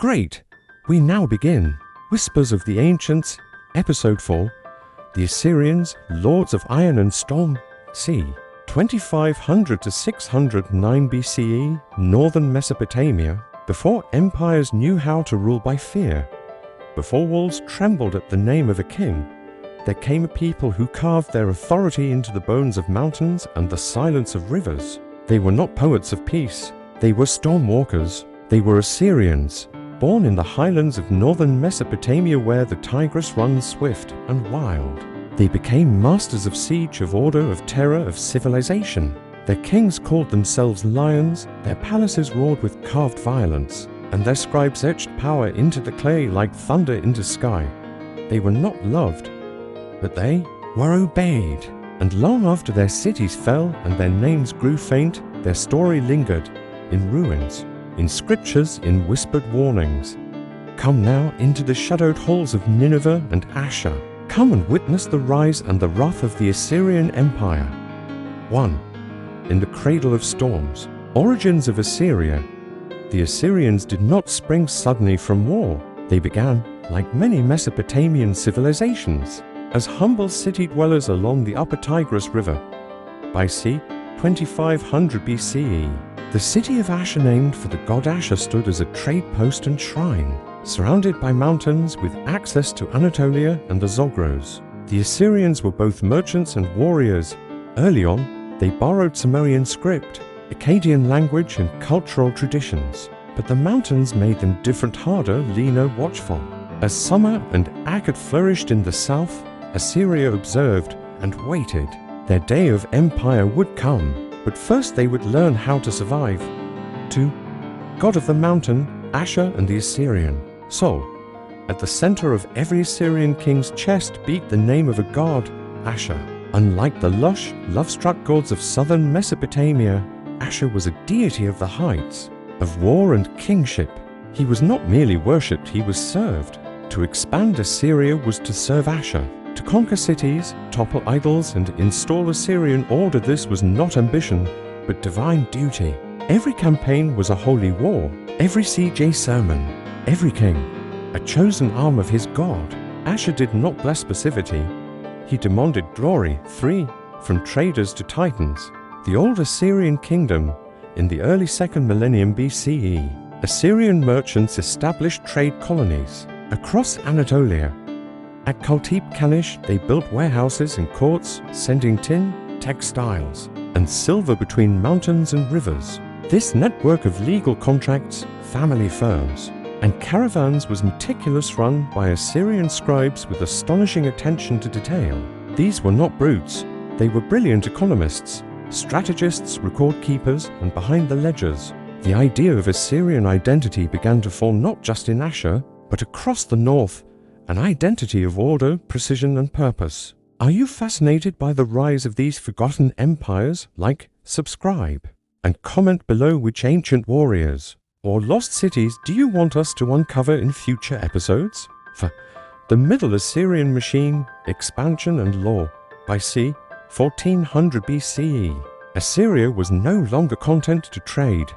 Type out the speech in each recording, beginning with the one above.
Great! We now begin. Whispers of the Ancients, Episode 4, The Assyrians, Lords of Iron and Stone, c. 2500 to 609 BCE, northern Mesopotamia, before empires knew how to rule by fear. Before walls trembled at the name of a king, there came a people who carved their authority into the bones of mountains and the silence of rivers. They were not poets of peace, they were stormwalkers. They were Assyrians, born in the highlands of northern Mesopotamia where the Tigris runs swift and wild. They became masters of siege, of order, of terror, of civilization. Their kings called themselves lions, their palaces roared with carved violence, and their scribes etched power into the clay like thunder into sky. They were not loved, but they were obeyed. And long after their cities fell and their names grew faint, their story lingered in ruins, in scriptures, in whispered warnings. Come now into the shadowed halls of Nineveh and Ashur. Come and witness the rise and the wrath of the Assyrian Empire. 1. In the cradle of storms. Origins of Assyria. The Assyrians did not spring suddenly from war. They began, like many Mesopotamian civilizations, as humble city dwellers along the upper Tigris River. By c. 2500 BCE. The city of Ashur, named for the god Ashur, stood as a trade post and shrine, surrounded by mountains with access to Anatolia and the Zagros. The Assyrians were both merchants and warriors. Early on, they borrowed Sumerian script, Akkadian language and cultural traditions, but the mountains made them different, harder, leaner, watchful. As Sumer and Akkad flourished in the south, Assyria observed and waited. Their day of empire would come. But first they would learn how to survive. 2. God of the mountain, Ashur and the Assyrian. So, at the center of every Assyrian king's chest beat the name of a god, Ashur. Unlike the lush, love-struck gods of southern Mesopotamia, Ashur was a deity of the heights, of war and kingship. He was not merely worshipped, he was served. To expand Assyria was to serve Ashur. To conquer cities, topple idols, and install Assyrian order, this was not ambition, but divine duty. Every campaign was a holy war, every siege a sermon, every king a chosen arm of his god. Ashur did not bless passivity. He demanded glory. 3. From traders to titans. The old Assyrian kingdom, in the early 2nd millennium BCE, Assyrian merchants established trade colonies across Anatolia. At Kultip-Kanish, they built warehouses and courts, sending tin, textiles, and silver between mountains and rivers. This network of legal contracts, family firms, and caravans was meticulous, run by Assyrian scribes with astonishing attention to detail. These were not brutes, they were brilliant economists, strategists, record keepers, and behind the ledgers. The idea of Assyrian identity began to form not just in Ashur, but across the north, an identity of order, precision, and purpose. Are you fascinated by the rise of these forgotten empires? Like, subscribe, and comment below which ancient warriors or lost cities do you want us to uncover in future episodes? For the Middle Assyrian Machine, Expansion and Law. By c. 1400 BCE, Assyria was no longer content to trade.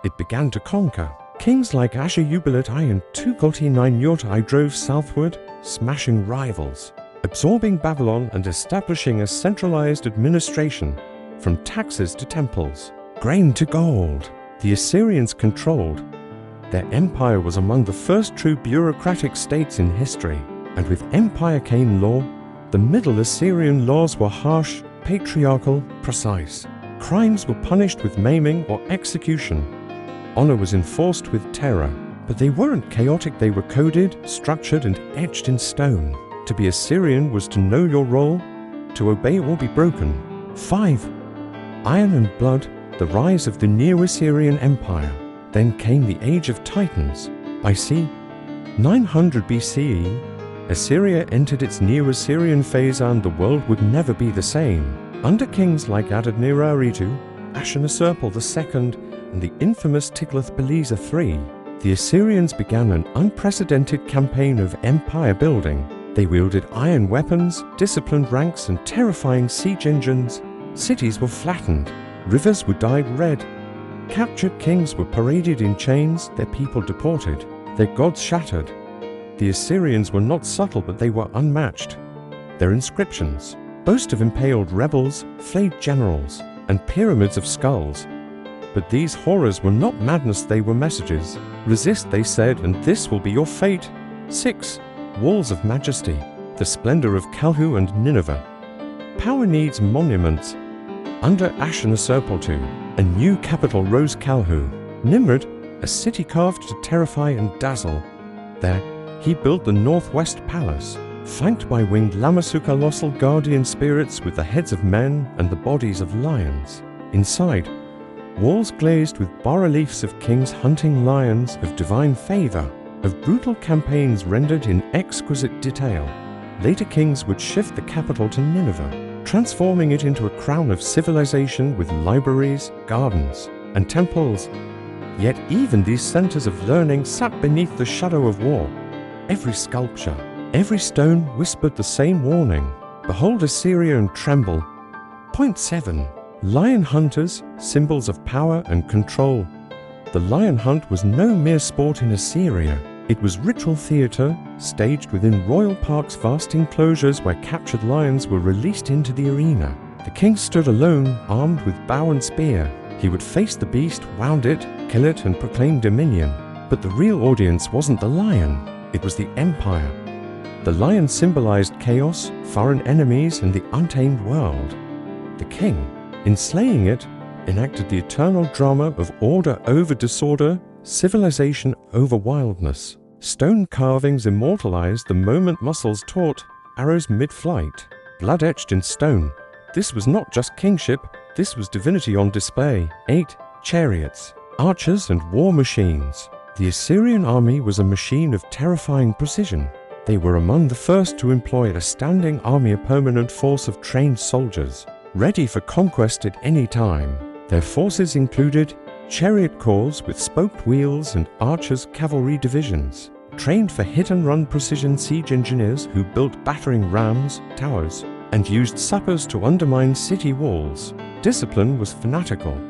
It began to conquer. Kings like Ashurbanipal I and Tukulti-9 drove southward, smashing rivals, absorbing Babylon and establishing a centralized administration, from taxes to temples, grain to gold. The Assyrians controlled. Their empire was among the first true bureaucratic states in history, and with empire came law. The Middle Assyrian laws were harsh, patriarchal, precise. Crimes were punished with maiming or execution. Honor was enforced with terror, but they weren't chaotic, they were coded, structured, and etched in stone. To be Assyrian was to know your role, to obey or be broken. 5. Iron and blood, the rise of the Neo-Assyrian Empire. Then came the Age of Titans. By c. 900 BCE, Assyria entered its Neo-Assyrian phase and the world would never be the same. Under kings like Adad-nirari-II, Ashurbanipal II, and the infamous Tiglath-Pileser III, the Assyrians began an unprecedented campaign of empire building. They wielded iron weapons, disciplined ranks, and terrifying siege engines. Cities were flattened, rivers were dyed red, captured kings were paraded in chains, their people deported. their gods shattered. The Assyrians were not subtle, but they were unmatched. Their inscriptions boast of impaled rebels, flayed generals, and pyramids of skulls. But these horrors were not madness, they were messages. Resist, they said, and this will be your fate. 6. Walls of majesty, the splendor of Kalhu and Nineveh. Power needs monuments. Under Ashurbanipal, a new capital rose Kalhu. Nimrod, a city carved to terrify and dazzle. There, he built the Northwest Palace, flanked by winged colossal guardian spirits with the heads of men and the bodies of lions. Inside, walls glazed with bas-reliefs of kings hunting lions, of divine favor, of brutal campaigns rendered in exquisite detail. Later kings would shift the capital to Nineveh, transforming it into a crown of civilization with libraries, gardens, and temples. Yet even these centers of learning sat beneath the shadow of war. Every sculpture, every stone whispered the same warning. Behold Assyria and tremble. Point 7. Lion hunters, symbols of power and control. The lion hunt was no mere sport in Assyria. It was ritual theater, staged within royal parks' vast enclosures where captured lions were released into the arena. The king stood alone, armed with bow and spear. He would face the beast, wound it, kill it, and proclaim dominion. But the real audience wasn't the lion, it was the empire. The lion symbolized chaos, foreign enemies, and the untamed world. The king, in slaying it, enacted the eternal drama of order over disorder, civilization over wildness. Stone carvings immortalized the moment muscles taut, arrows mid-flight, blood etched in stone. This was not just kingship, this was divinity on display. 8. Chariots, archers, and war machines. The Assyrian army was a machine of terrifying precision. They were among the first to employ a standing army, a permanent force of trained soldiers, ready for conquest at any time. Their forces included chariot corps with spoked wheels and archers' cavalry divisions, trained for hit-and-run precision siege engineers who built battering rams, towers, and used sappers to undermine city walls. Discipline was fanatical,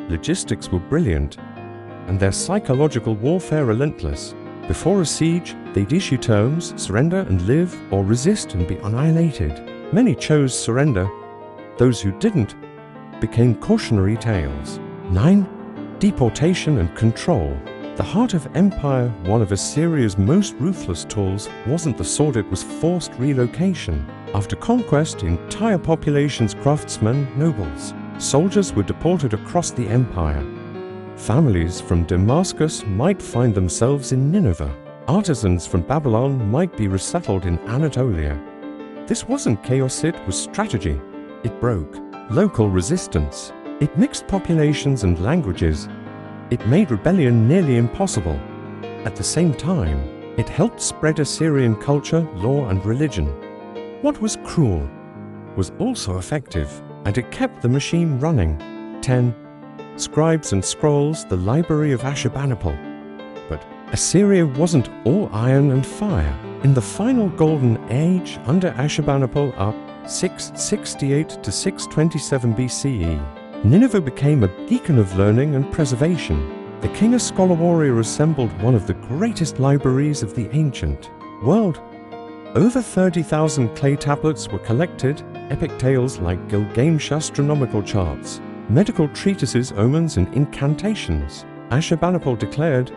logistics were brilliant, and their psychological warfare relentless. Before a siege, they'd issue terms, surrender and live, or resist and be annihilated. Many chose surrender. Those who didn't became cautionary tales. 9. Deportation and control. The heart of empire, one of Assyria's most ruthless tools, wasn't the sword, it was forced relocation. After conquest, entire populations, craftsmen, nobles, soldiers were deported across the empire. Families from Damascus might find themselves in Nineveh. Artisans from Babylon might be resettled in Anatolia. This wasn't chaos, it was strategy. It broke local resistance. It mixed populations and languages. It made rebellion nearly impossible. At the same time, it helped spread Assyrian culture, law, and religion. What was cruel was also effective, and it kept the machine running. 10. Scribes and scrolls, the library of Ashurbanipal. But Assyria wasn't all iron and fire. In the final golden age under Ashurbanipal, up 668 to 627 BCE, Nineveh became a beacon of learning and preservation. The king, a scholar warrior, assembled one of the greatest libraries of the ancient world. Over 30,000 clay tablets were collected, epic tales like Gilgamesh astronomical charts, medical treatises, omens, and incantations. Ashurbanipal declared,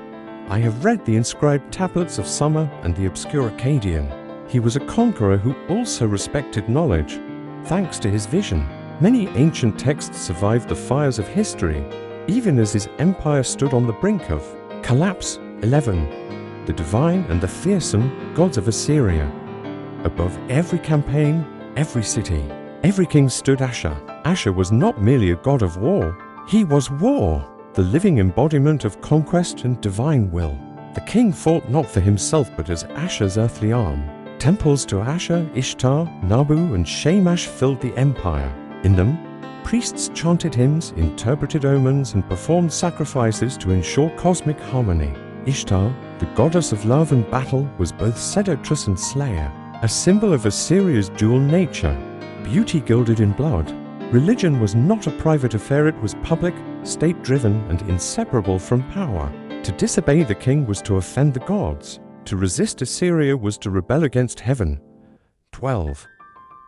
"I have read the inscribed tablets of Summer and the obscure Akkadian." He was a conqueror who also respected knowledge, thanks to his vision. Many ancient texts survived the fires of history, even as his empire stood on the brink of collapse. 11. The divine and the fearsome gods of Assyria. Above every campaign, every city, every king stood Ashur. Ashur was not merely a god of war, he was war, the living embodiment of conquest and divine will. The king fought not for himself but as Ashur's earthly arm. Temples to Ashur, Ishtar, Nabu, and Shamash filled the empire. In them, priests chanted hymns, interpreted omens, and performed sacrifices to ensure cosmic harmony. Ishtar, the goddess of love and battle, was both seductress and slayer, a symbol of Assyria's dual nature, beauty gilded in blood. Religion was not a private affair, it was public, state-driven, and inseparable from power. To disobey the king was to offend the gods. To resist Assyria was to rebel against heaven. 12.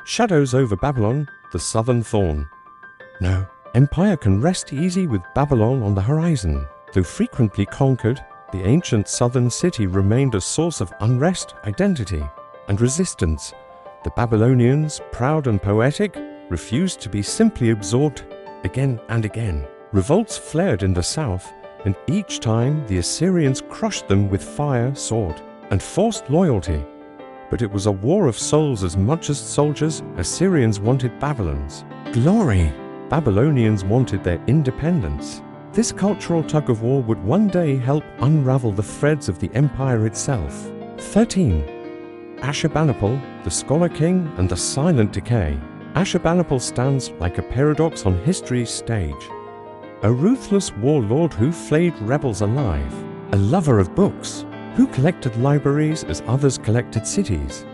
Shadows over Babylon, the southern thorn. No, empire can rest easy with Babylon on the horizon. Though frequently conquered, the ancient southern city remained a source of unrest, identity, and resistance. The Babylonians, proud and poetic, refused to be simply absorbed again and again. Revolts flared in the south, and each time the Assyrians crushed them with fire, sword, and forced loyalty. But it was a war of souls as much as soldiers. Assyrians wanted Babylon's glory. Babylonians wanted their independence. This cultural tug-of-war would one day help unravel the threads of the empire itself. 13. Ashurbanipal, the scholar king and the silent decay. Ashurbanipal stands like a paradox on history's stage. A ruthless warlord who flayed rebels alive. A lover of books, who collected libraries as others collected cities.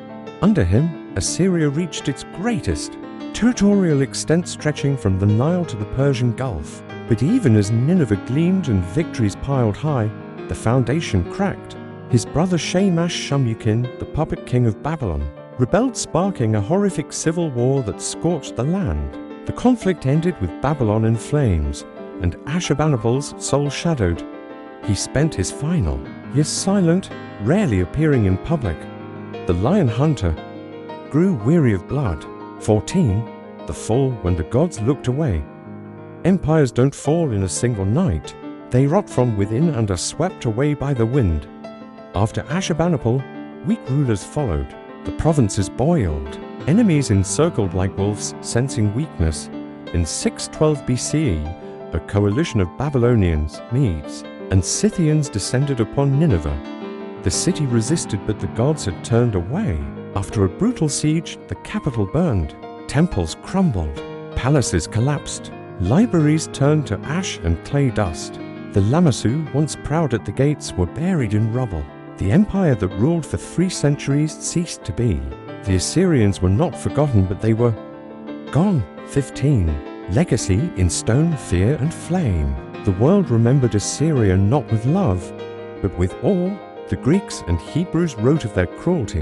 Under him, Assyria reached its greatest, territorial extent stretching from the Nile to the Persian Gulf. But even as Nineveh gleamed and victories piled high, the foundation cracked. His brother Shamash-Shumukin, the puppet king of Babylon, rebelled, sparking a horrific civil war that scorched the land. The conflict ended with Babylon in flames, and Ashurbanipal's soul shadowed. He spent his final, yet silent, rarely appearing in public. The lion hunter grew weary of blood. 14. The fall when the gods looked away. Empires don't fall in a single night. They rot from within and are swept away by the wind. After Ashurbanipal, weak rulers followed. The provinces boiled. Enemies encircled like wolves, sensing weakness. In 612 BCE, a coalition of Babylonians, Medes, and Scythians descended upon Nineveh. The city resisted, but the gods had turned away. After a brutal siege, the capital burned. Temples crumbled. Palaces collapsed. Libraries turned to ash and clay dust. The Lamassu, once proud at the gates, were buried in rubble. The empire that ruled for 3 centuries ceased to be. The Assyrians were not forgotten, but they were gone. 15. Legacy in stone, fear, and flame. The world remembered Assyria not with love, but with awe. The Greeks and Hebrews wrote of their cruelty.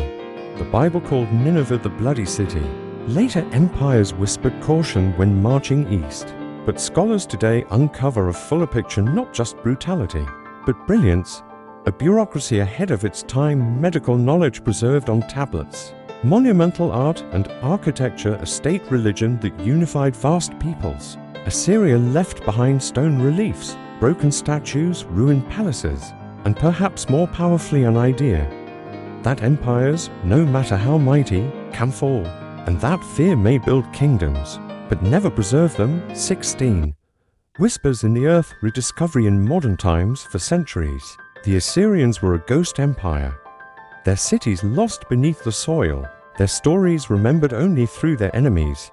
The Bible called Nineveh the bloody city. Later empires whispered caution when marching east. But scholars today uncover a fuller picture, not just brutality, but brilliance, a bureaucracy ahead of its time, medical knowledge preserved on tablets, monumental art and architecture, a state religion that unified vast peoples. Assyria left behind stone reliefs, broken statues, ruined palaces, and perhaps more powerfully an idea that empires, no matter how mighty, can fall, and that fear may build kingdoms, but never preserve them. 16. Whispers in the earth, rediscovery in modern times. For centuries, the Assyrians were a ghost empire. Their cities lost beneath the soil, their stories remembered only through their enemies.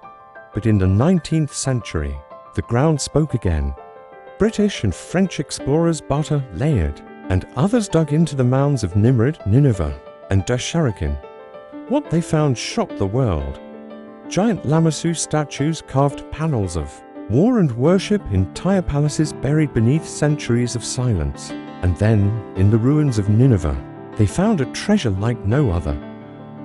But in the 19th century, the ground spoke again. British and French explorers barter layered, and others dug into the mounds of Nimrud, Nineveh, and Dasharakin. What they found shocked the world. Giant Lamassu statues carved panels of war and worship, entire palaces buried beneath centuries of silence. And then, in the ruins of Nineveh, they found a treasure like no other.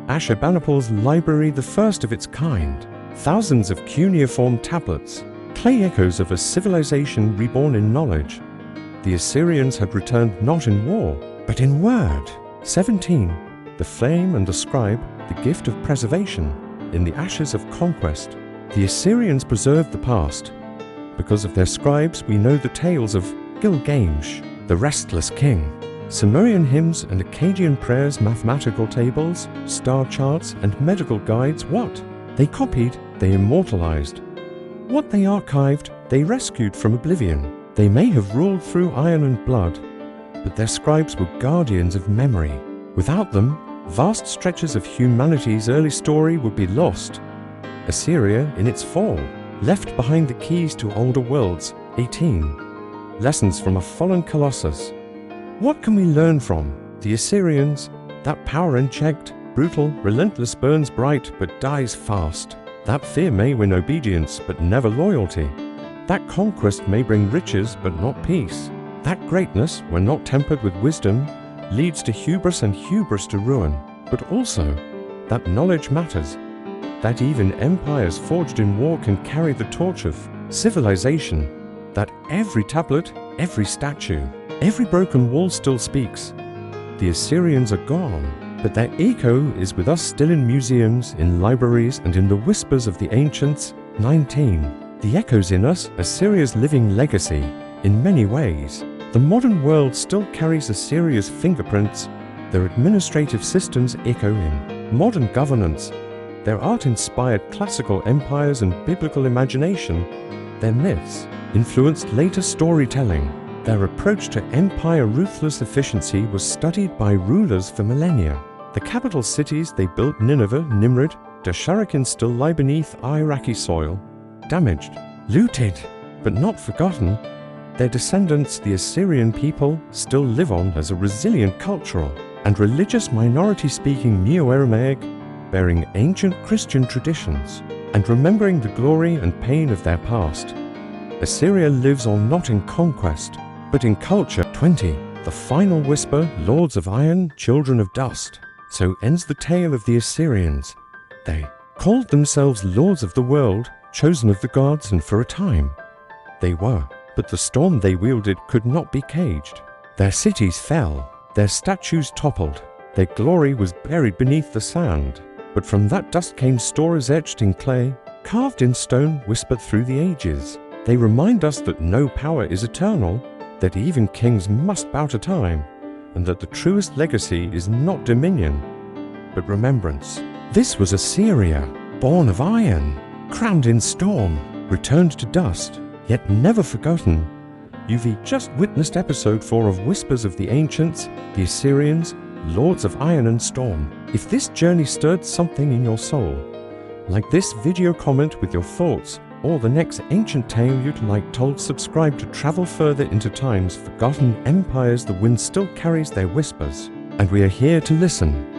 Ashurbanipal's library, the first of its kind. Thousands of cuneiform tablets, clay echoes of a civilization reborn in knowledge. The Assyrians had returned not in war, but in word. 17. The flame and the scribe, the gift of preservation. In the ashes of conquest, the Assyrians preserved the past. Because of their scribes, we know the tales of Gilgamesh, the restless king, Sumerian hymns and Akkadian prayers, mathematical tables, star charts, and medical guides. What they copied, they immortalized. What they archived, they rescued from oblivion. They may have ruled through iron and blood, but their scribes were guardians of memory. Without them, vast stretches of humanity's early story would be lost. Assyria, in its fall, left behind the keys to older worlds. 18. Lessons from a fallen colossus. What can we learn from the Assyrians? That power unchecked, brutal, relentless, burns bright but dies fast. That fear may win obedience but never loyalty. That conquest may bring riches but not peace. That greatness, when not tempered with wisdom, leads to hubris and hubris to ruin, but also that knowledge matters, that even empires forged in war can carry the torch of civilization, that every tablet, every statue, every broken wall still speaks. The Assyrians are gone, but their echo is with us still in museums, in libraries, and in the whispers of the ancients. 19. The echoes in us, Assyria's living legacy, in many ways. The modern world still carries Assyria's fingerprints. Their administrative systems echo in modern governance. Their art-inspired classical empires and biblical imagination. Their myths influenced later storytelling. Their approach to empire ruthless efficiency was studied by rulers for millennia. The capital cities they built, Nineveh, Nimrud, Dasharkin, still lie beneath Iraqi soil, damaged, looted, but not forgotten. Their descendants, the Assyrian people, still live on as a resilient cultural and religious minority-speaking Neo-Aramaic, bearing ancient Christian traditions and remembering the glory and pain of their past. Assyria lives on not in conquest, but in culture. 20. The final whisper, lords of iron, children of dust. So ends the tale of the Assyrians. They called themselves lords of the world, chosen of the gods, and for a time they were. But the storm they wielded could not be caged. Their cities fell, their statues toppled, their glory was buried beneath the sand. But from that dust came stories etched in clay, carved in stone, whispered through the ages. They remind us that no power is eternal, that even kings must bow to time, and that the truest legacy is not dominion, but remembrance. This was Assyria, born of iron, crowned in storm, returned to dust, yet never forgotten. You've just witnessed episode 4 of Whispers of the Ancients, the Assyrians, Lords of Iron and Storm. If this journey stirred something in your soul, like this video, comment with your thoughts, or the next ancient tale you'd like told, subscribe to travel further into time's forgotten empires. The wind still carries their whispers, and we are here to listen.